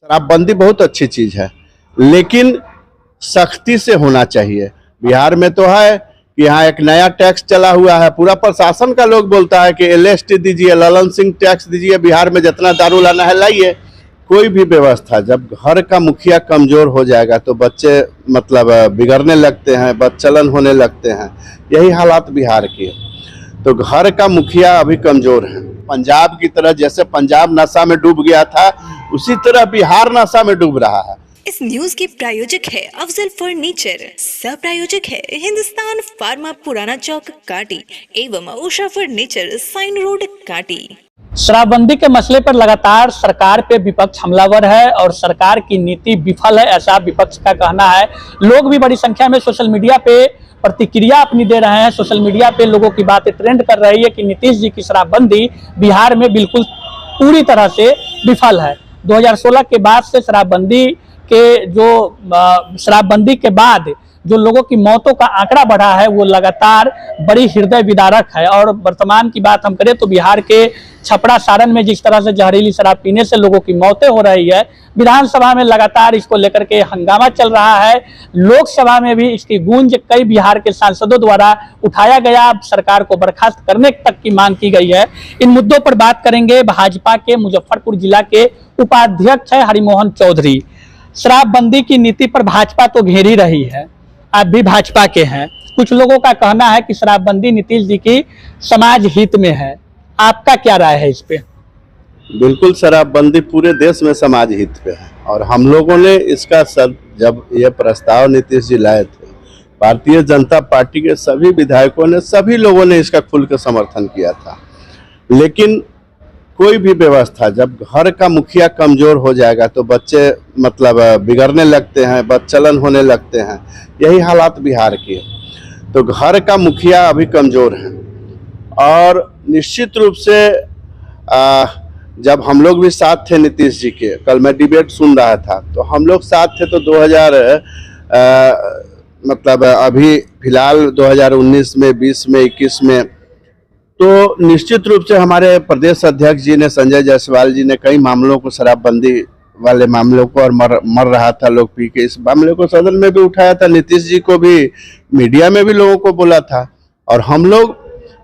शराबबंदी बहुत अच्छी चीज है, लेकिन सख्ती से होना चाहिए। बिहार में तो है कि यहाँ एक नया टैक्स चला हुआ है, पूरा प्रशासन का लोग बोलता है कि LST दीजिए, ललन सिंह टैक्स दीजिए, बिहार में जितना दारू लाना है लाइए। कोई भी व्यवस्था जब घर का मुखिया कमजोर हो जाएगा तो बच्चे मतलब बिगड़ने लगते हैं, बदचलन होने लगते हैं। यही हालात बिहार की है। तो घर का मुखिया अभी कमजोर है। पंजाब की तरह, जैसे पंजाब नशा में डूब गया था, उसी तरह बिहार नशा में डूब रहा है। इस न्यूज के प्रायोजक है अफजल फर्नीचर, सह प्रायोजक है हिंदुस्तान फार्मा पुराना चौक काटी एवं उषा फर्नीचर साइन रोड काटी। शराबबंदी के मसले पर लगातार सरकार पे विपक्ष हमलावर है और सरकार की नीति विफल है, ऐसा विपक्ष का कहना है। लोग भी बड़ी संख्या में सोशल मीडिया पे प्रतिक्रिया अपनी दे रहे हैं। सोशल मीडिया पे लोगों की बातें ट्रेंड कर रही है कि नीतीश जी की शराबबंदी बिहार में बिल्कुल पूरी तरह से विफल है। 2016 के बाद से शराबबंदी के बाद जो लोगों की मौतों का आंकड़ा बढ़ा है वो लगातार बड़ी हृदय विदारक है। और वर्तमान की बात हम करें तो बिहार के छपरा सारण में जिस तरह से जहरीली शराब पीने से लोगों की मौतें हो रही है, विधानसभा में लगातार इसको लेकर के हंगामा चल रहा है। लोकसभा में भी इसकी गूंज कई बिहार के सांसदों द्वारा उठाया गया, सरकार को बर्खास्त करने तक की मांग की गई है। इन मुद्दों पर बात करेंगे। भाजपा के मुजफ्फरपुर जिला के उपाध्यक्ष है हरिमोहन चौधरी। शराबबंदी की नीति पर भाजपा तो घेर ही रही है, आप भी भाजपा के हैं। कुछ लोगों का कहना है कि शराबबंदी नीतीश जी की समाज हित में है, आपका क्या राय है इस पे? बिल्कुल, शराबबंदी पूरे देश में समाज हित पे है और हम लोगों ने इसका जब यह प्रस्ताव नीतीश जी लाए थे, भारतीय जनता पार्टी के सभी विधायकों ने, सभी लोगों ने इसका खुल कर समर्थन किया था। लेकिन कोई भी व्यवस्था जब घर का मुखिया कमजोर हो जाएगा तो बच्चे मतलब बिगड़ने लगते हैं, बदचलन होने लगते हैं। यही हालात बिहार की है। तो घर का मुखिया अभी कमजोर है और निश्चित रूप से जब हम लोग भी साथ थे नीतीश जी के, कल मैं डिबेट सुन रहा था तो हम लोग साथ थे। तो 2000 मतलब अभी फिलहाल 2019 में, 20 में, 21 में तो निश्चित रूप से हमारे प्रदेश अध्यक्ष जी ने, संजय जायसवाल जी ने कई मामलों को, शराबबंदी वाले मामलों को, और मर रहा था लोग पी के, इस मामले को सदन में भी उठाया था। नीतीश जी को भी मीडिया में भी लोगों को बोला था। और हम लोग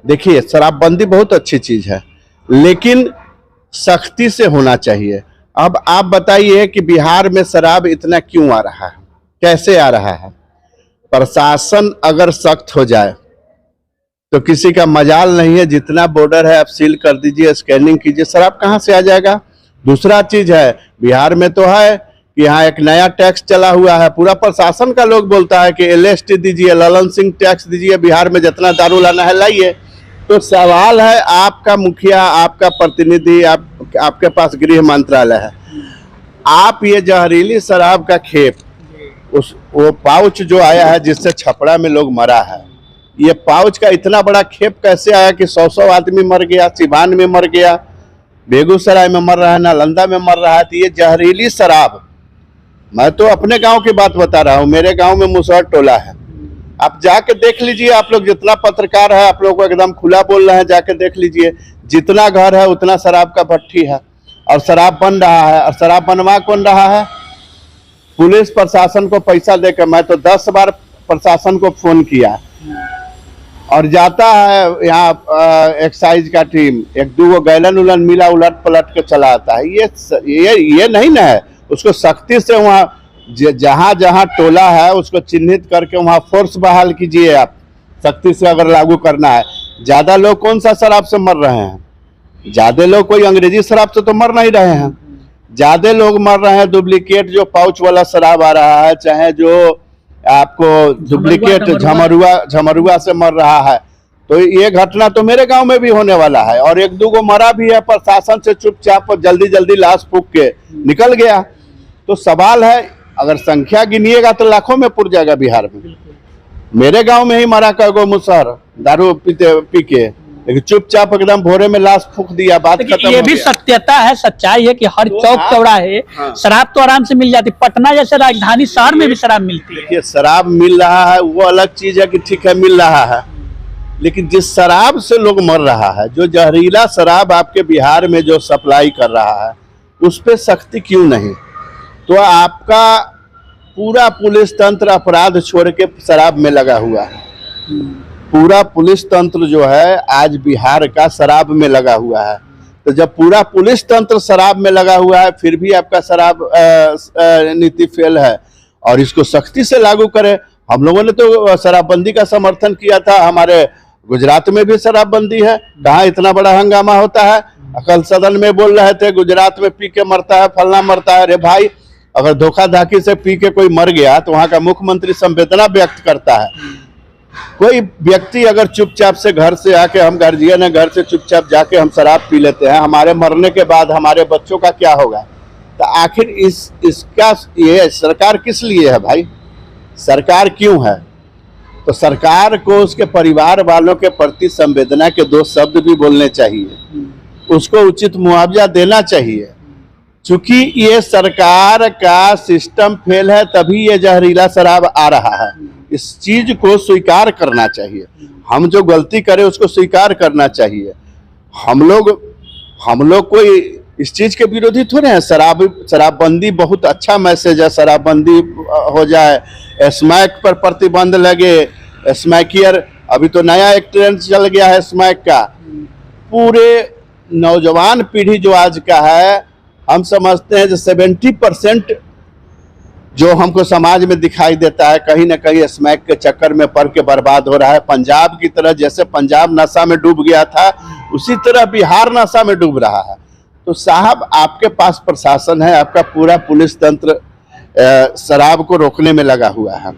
देखिए, शराबबंदी बहुत अच्छी चीज है, लेकिन सख्ती से होना चाहिए। अब आप बताइए कि बिहार में शराब इतना क्यों आ रहा है, कैसे आ रहा है? प्रशासन अगर सख्त हो जाए तो किसी का मजाल नहीं है। जितना बॉर्डर है आप सील कर दीजिए, स्कैनिंग कीजिए, शराब कहाँ से आ जाएगा? दूसरा चीज है, बिहार में तो है कि यहाँ एक नया टैक्स चला हुआ है, पूरा प्रशासन का लोग बोलता है कि LST दीजिए, ललन सिंह टैक्स दीजिए, बिहार में जितना दारू लाना है लाइए। तो सवाल है, आपका मुखिया, आपका प्रतिनिधि, आपके पास गृह मंत्रालय है, आप ये जहरीली शराब का खेप, वो पाउच जो आया है जिससे छपरा में लोग मरा है, ये पाउच का इतना बड़ा खेप कैसे आया कि 100 आदमी मर गया, सिवान में मर गया, बेगूसराय में मर रहा है, नालंदा में मर रहा है। तो ये जहरीली शराब, मैं तो अपने गांव की बात बता रहा हूँ, मेरे गांव में मुसहर टोला है, आप जाके देख लीजिए। आप लोग जितना पत्रकार है, आप लोग को एकदम खुला बोल रहे हैं, जाके देख लीजिए। जितना घर है उतना शराब का भट्टी है और शराब बन रहा है। और शराब बनवा कौन रहा है? पुलिस प्रशासन को पैसा देकर। मैं तो 10 बार प्रशासन को फोन किया और जाता है यहाँ एक्साइज का टीम, 1-2 गैलन उलन मिला, उलट पलट के चला आता है। ये नहीं ना है। उसको सख्ती से वहाँ जहाँ जहाँ टोला है उसको चिन्हित करके वहाँ फोर्स बहाल कीजिए। आप सख्ती से अगर लागू करना है। ज्यादा लोग कौन सा शराब से मर रहे हैं? ज्यादा लोग कोई अंग्रेजी शराब से तो मर नहीं रहे हैं, ज्यादा लोग मर रहे हैं डुप्लीकेट जो पाउच वाला शराब आ रहा है, चाहे जो आपको डुप्लीकेट झमरुआ से मर रहा है। तो ये घटना तो मेरे गांव में भी होने वाला है और 1-2 मरा भी है, प्रशासन से चुपचाप जल्दी जल्दी लाश फूंक के निकल गया। तो सवाल है, अगर संख्या गिनिएगा तो लाखों में पुर जाएगा बिहार में। मेरे गांव में ही मरा कगो मुसहर दारू पी के, लेकिन चुपचाप एकदम भोरे में लाश फूंक दिया, बात खत्म। ये भी सत्यता है, सच्चाई है कि हर चौक चौराहे शराब तो आराम से मिल जाती। पटना जैसे राजधानी शहर में भी शराब मिलती है। देखिए, शराब मिल रहा है वो अलग चीज है कि ठीक है मिल रहा है, लेकिन जिस शराब से लोग मर रहा है, जो जहरीला शराब आपके बिहार में जो सप्लाई कर रहा है, उस पर सख्ती क्यों नहीं? तो आपका पूरा पुलिस तंत्र अपराध छोड़ के शराब में लगा हुआ है। पूरा पुलिस तंत्र जो है आज बिहार का शराब में लगा हुआ है। तो जब पूरा पुलिस तंत्र शराब में लगा हुआ है, फिर भी आपका शराब नीति फेल है, और इसको सख्ती से लागू करें। हम लोगों ने तो शराबबंदी का समर्थन किया था, हमारे गुजरात में भी शराबबंदी है, कहाँ इतना बड़ा हंगामा होता है। कल सदन में बोल रहे थे गुजरात में पी के मरता है, फलना मरता है। अरे भाई, अगर धोखाधड़ी से पी के कोई मर गया तो वहां का मुख्यमंत्री संवेदना व्यक्त करता है। कोई व्यक्ति अगर चुपचाप से घर से आके, हम गार्जियन है, घर से चुपचाप जाके हम शराब पी लेते हैं, हमारे मरने के बाद हमारे बच्चों का क्या होगा? तो आखिर इसका ये सरकार किस लिए है भाई? सरकार क्यों है? तो सरकार को उसके परिवार वालों के प्रति संवेदना के 2 शब्द भी बोलने चाहिए, उसको उचित मुआवजा देना चाहिए। चूंकि ये सरकार का सिस्टम फेल है, तभी ये जहरीला शराब आ रहा है। इस चीज को स्वीकार करना चाहिए। हम जो गलती करें उसको स्वीकार करना चाहिए। हम लोग कोई इस चीज के विरोधी थोड़े हैं। शराबबंदी बहुत अच्छा मैसेज है, शराबबंदी हो जाए, स्मैक पर प्रतिबंध लगे, स्मैकियर, अभी तो नया एक ट्रेंड चल गया है स्मैक का। पूरे नौजवान पीढ़ी जो आज का है, हम समझते हैं जो 70% जो हमको समाज में दिखाई देता है, कहीं ना कहीं स्मैक के चक्कर में पड़ के बर्बाद हो रहा है। पंजाब की तरह, जैसे पंजाब नशा में डूब गया था, उसी तरह बिहार नशा में डूब रहा है। तो साहब, आपके पास प्रशासन है, आपका पूरा पुलिस तंत्र शराब को रोकने में लगा हुआ है,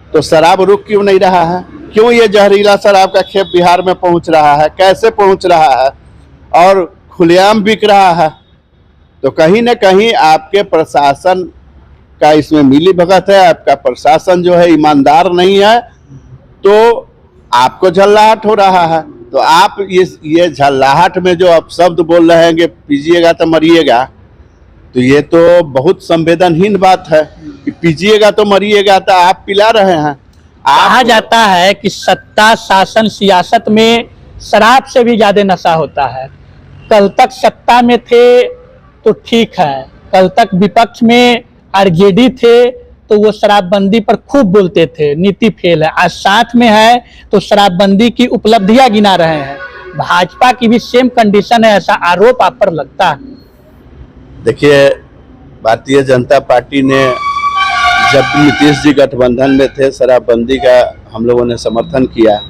तो शराब रुक क्यों नहीं रहा है? क्यों ये जहरीला शराब का खेप बिहार में पहुंच रहा है? कैसे पहुंच रहा है? और खुलेआम बिक रहा है। तो कहीं ना कहीं आपके प्रशासन का इसमें मिली भगत है। आपका प्रशासन जो है ईमानदार नहीं है, तो आपको झल्लाहट हो रहा है। तो आप ये झल्लाहट में जो आप शब्द बोल रहे हैं कि पीजिएगा तो मरिएगा, तो ये तो बहुत संवेदनहीन बात है कि पीजिएगा तो मरिएगा। तो आप पिला रहे हैं। कहा जाता है कि सत्ता, शासन, सियासत में शराब से भी ज्यादा नशा होता है। कल तक सत्ता में थे तो ठीक है, कल तक विपक्ष में आरजेडी थे तो वो शराबबंदी पर खूब बोलते थे, नीति फेल है। आज साथ में है तो शराबबंदी की उपलब्धियां गिना रहे हैं। भाजपा की भी सेम कंडीशन है, ऐसा आरोप आप पर लगता है? देखिए, भारतीय जनता पार्टी ने जब नीतीश जी गठबंधन में थे, शराबबंदी का हम लोगों ने समर्थन किया,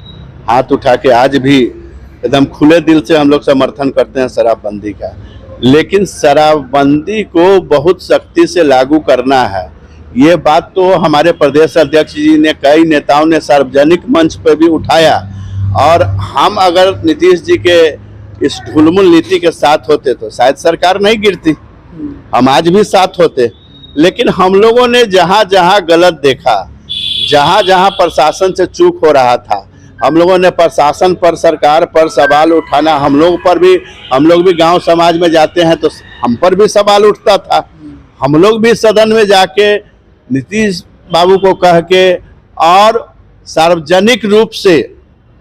हाथ उठा के। आज भी एकदम खुले दिल से हम लोग समर्थन करते हैं शराबबंदी का। लेकिन शराबबंदी को बहुत सख्ती से लागू करना है, ये बात तो हमारे प्रदेश अध्यक्ष जी ने, कई नेताओं ने सार्वजनिक मंच पर भी उठाया। और हम अगर नीतीश जी के इस ढुलमुल नीति के साथ होते तो शायद सरकार नहीं गिरती, हम आज भी साथ होते। लेकिन हम लोगों ने जहाँ जहाँ गलत देखा, जहाँ जहाँ प्रशासन से चूक हो रहा था, हम लोगों ने प्रशासन पर, सरकार पर सवाल उठाना। हम लोग भी गांव समाज में जाते हैं तो हम पर भी सवाल उठता था। हम लोग भी सदन में जाके नीतीश बाबू को कह के और सार्वजनिक रूप से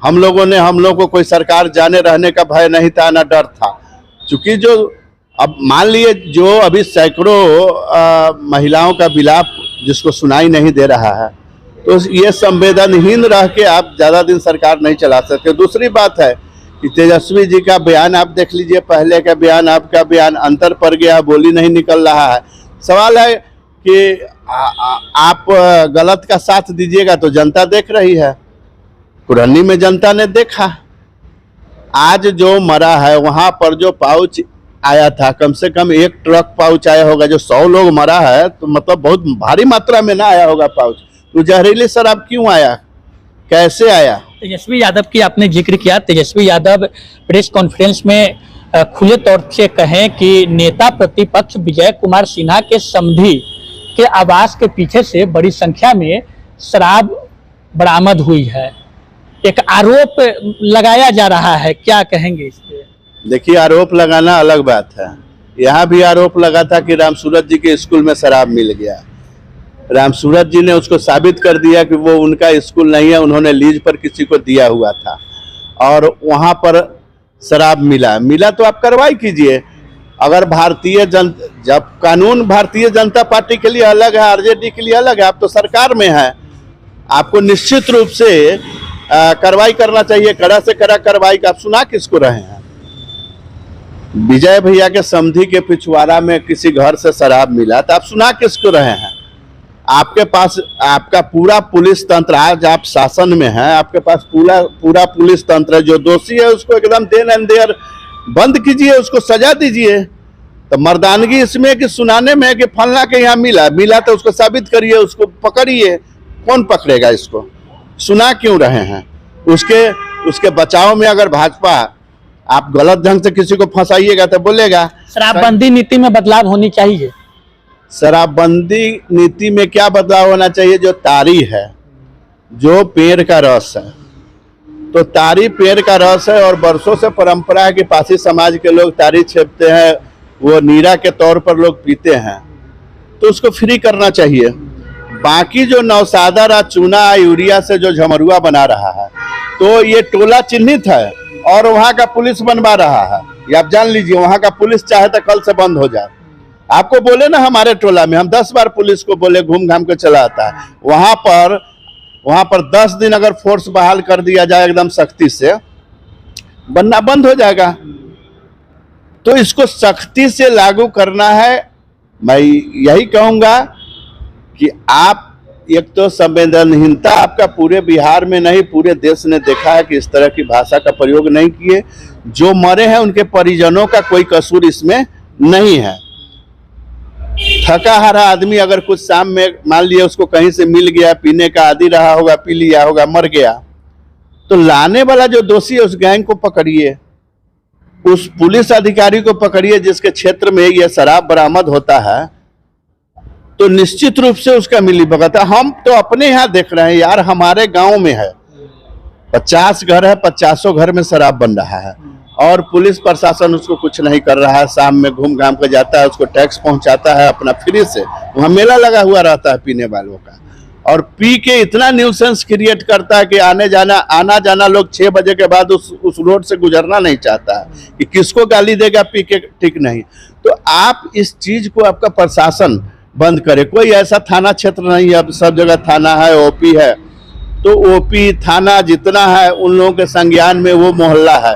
हम लोगों को कोई सरकार जाने रहने का भय नहीं था, ना डर था। चूंकि जो अब मान लिए जो अभी सैकड़ों महिलाओं का विलाप जिसको सुनाई नहीं दे रहा है, तो ये संवेदनहीन रह के आप ज़्यादा दिन सरकार नहीं चला सकते। दूसरी बात है कि तेजस्वी जी का बयान आप देख लीजिए, पहले का बयान, आपका बयान, अंतर पड़ गया, बोली नहीं निकल रहा है। सवाल है कि आप गलत का साथ दीजिएगा तो जनता देख रही है। कुरहनी में जनता ने देखा, आज जो मरा है वहाँ पर जो पाउच आया था, कम से कम 1 ट्रक पाउच आया होगा। जो 100 लोग मरा है तो मतलब बहुत भारी मात्रा में ना आया होगा पाउच। तो जहरीली शराब क्यों आया, कैसे आया? तेजस्वी यादव की आपने जिक्र किया। तेजस्वी यादव प्रेस कॉन्फ्रेंस में खुले तौर से कहें कि नेता प्रतिपक्ष विजय कुमार सिन्हा के समधी के आवास के पीछे से बड़ी संख्या में शराब बरामद हुई है, एक आरोप लगाया जा रहा है, क्या कहेंगे इस पे? देखिए, आरोप लगाना अलग बात है। यहाँ भी आरोप लगा था कि रामसूरत जी के स्कूल में शराब मिल गया। रामसूरत जी ने उसको साबित कर दिया कि वो उनका स्कूल नहीं है, उन्होंने लीज पर किसी को दिया हुआ था और वहाँ पर शराब मिला तो आप कार्रवाई कीजिए। अगर जब कानून भारतीय जनता पार्टी के लिए अलग है, आरजेडी के लिए अलग है, आप तो सरकार में है, आपको निश्चित रूप से कार्रवाई करना चाहिए, कड़ा से कड़ा कार्रवाई। आप सुना किसको रहे हैं? विजय भैया के समधी के पिछवाड़ा में किसी घर से शराब मिला, तो आप सुना किसको रहे हैं? आपके पास आपका पूरा पुलिस तंत्र, आज आप शासन में हैं, आपके पास पूरा पुलिस तंत्र है। जो दोषी है उसको एकदम देन एंड देयर बंद कीजिए, उसको सजा दीजिए। तो मर्दानगी इसमें कि सुनाने में कि फलना के यहाँ मिला तो उसको साबित करिए, उसको पकड़िए। कौन पकड़ेगा इसको? सुना क्यों रहे हैं? उसके बचाव में अगर भाजपा आप गलत ढंग से किसी को फंसाइएगा तो बोलेगा शराबबंदी नीति में बदलाव होनी चाहिए। शराबबंदी नीति में क्या बदलाव होना चाहिए? जो तारी है, जो पेड़ का रस है, तो तारी पेड़ का रस है और बरसों से परंपरा है कि पासी समाज के लोग तारी छेपते हैं, वो नीरा के तौर पर लोग पीते हैं, तो उसको फ्री करना चाहिए। बाकी जो नौसादर चूना यूरिया से जो झमरुआ बना रहा है, तो ये टोला चिन्हित है और वहाँ का पुलिस बनवा रहा है। ये आप जान लीजिए, वहाँ का पुलिस चाहे तो कल से बंद हो जाए। आपको बोले ना हमारे टोला में हम 10 बार पुलिस को बोले, घूम घाम के चला आता है। वहाँ पर 10 दिन अगर फोर्स बहाल कर दिया जाए एकदम सख्ती से, बनना बंद हो जाएगा। तो इसको सख्ती से लागू करना है। मैं यही कहूँगा कि आप, एक तो संवेदनहीनता आपका पूरे बिहार में नहीं पूरे देश ने देखा है कि इस तरह की भाषा का प्रयोग नहीं किए। जो मरे हैं उनके परिजनों का कोई कसूर इसमें नहीं है। थका हारा आदमी अगर कुछ शाम में मान लिया उसको कहीं से मिल गया, पीने का आदी रहा होगा, पी लिया होगा, मर गया, तो लाने वाला जो दोषी है उस गैंग को पकड़िए, उस पुलिस अधिकारी को पकड़िए जिसके क्षेत्र में यह शराब बरामद होता है, तो निश्चित रूप से उसका मिलीभगत है। हम तो अपने यहाँ देख रहे हैं यार, हमारे गांव में है 50 घर है, 50 घर में शराब बन रहा है और पुलिस प्रशासन उसको कुछ नहीं कर रहा है। शाम में घूम घाम कर जाता है, उसको टैक्स पहुंचाता है अपना फ्री से। वहाँ मेला लगा हुआ रहता है पीने वालों का, और पी के इतना न्यूसेंस क्रिएट करता है कि आना जाना लोग 6 बजे के बाद उस रोड से गुजरना नहीं चाहता है कि किसको गाली देगा पी के, ठीक नहीं। तो आप इस चीज को आपका प्रशासन बंद करे। कोई ऐसा थाना क्षेत्र नहीं है, अब सब जगह थाना है, ओपी है, तो ओपी थाना जितना है उन लोगों के संज्ञान में वो मोहल्ला है।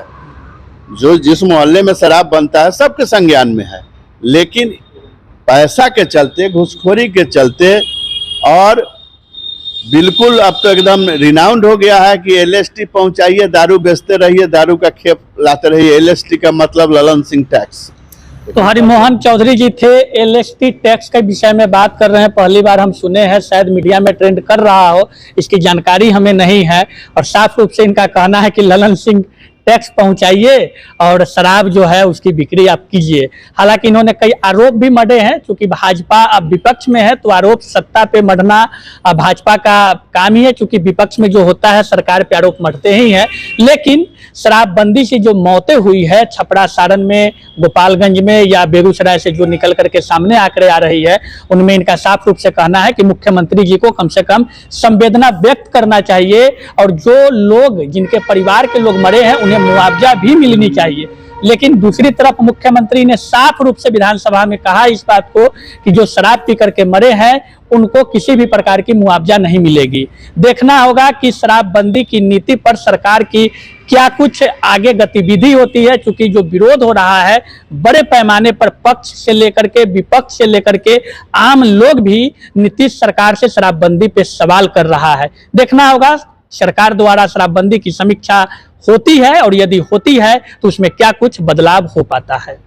जो जिस मोहल्ले में शराब बनता है सबके संज्ञान में है, लेकिन पैसा के चलते, घूसखोरी के चलते, और बिल्कुल अब तो एकदम रिनाउंड हो गया है कि एलएसटी पहुंचाइए, दारू बेचते रहिए, दारू का खेप लाते रहिए। एलएसटी का मतलब ललन सिंह टैक्स। तो हरिमोहन चौधरी जी थे, एलएसटी टैक्स के विषय में बात कर रहे हैं। पहली बार हम सुने हैं, शायद मीडिया में ट्रेंड कर रहा हो, इसकी जानकारी हमें नहीं है। और साफ रूप से इनका कहना है कि ललन सिंह टैक्स पहुंचाइए और शराब जो है उसकी बिक्री आप कीजिए। हालांकि इन्होंने कई आरोप भी मढ़े हैं, क्योंकि भाजपा अब विपक्ष में है तो आरोप सत्ता पे मढ़ना भाजपा का काम ही है, क्योंकि विपक्ष में जो होता है सरकार पे आरोप मढ़ते ही हैं। लेकिन शराबबंदी से जो मौतें हुई है छपरा, सारण में, गोपालगंज में या बेगूसराय से जो निकल करके सामने आंकड़े आ रही है, उनमें इनका साफ रूप से कहना है कि मुख्यमंत्री जी को कम से कम संवेदना व्यक्त करना चाहिए और जो लोग, जिनके परिवार के लोग मरे हैं, उन्हें मुआवजा भी मिलनी चाहिए। लेकिन दूसरी तरफ मुख्यमंत्री ने साफ रूप से विधानसभा में कहा इस बात को कि जो शराब पी करके मरे हैं उनको किसी भी प्रकार की मुआवजा नहीं मिलेगी। देखना होगा कि शराबबंदी की नीति पर सरकार की क्या कुछ आगे गतिविधि होती है, क्योंकि जो विरोध हो रहा है बड़े पैमाने पर पक्ष से लेकर के विपक्ष से लेकर के आम लोग भी नीतीश सरकार से शराबबंदी पे सवाल कर रहा है। देखना होगा सरकार द्वारा शराबबंदी की समीक्षा होती है और यदि होती है तो उसमें क्या कुछ बदलाव हो पाता है।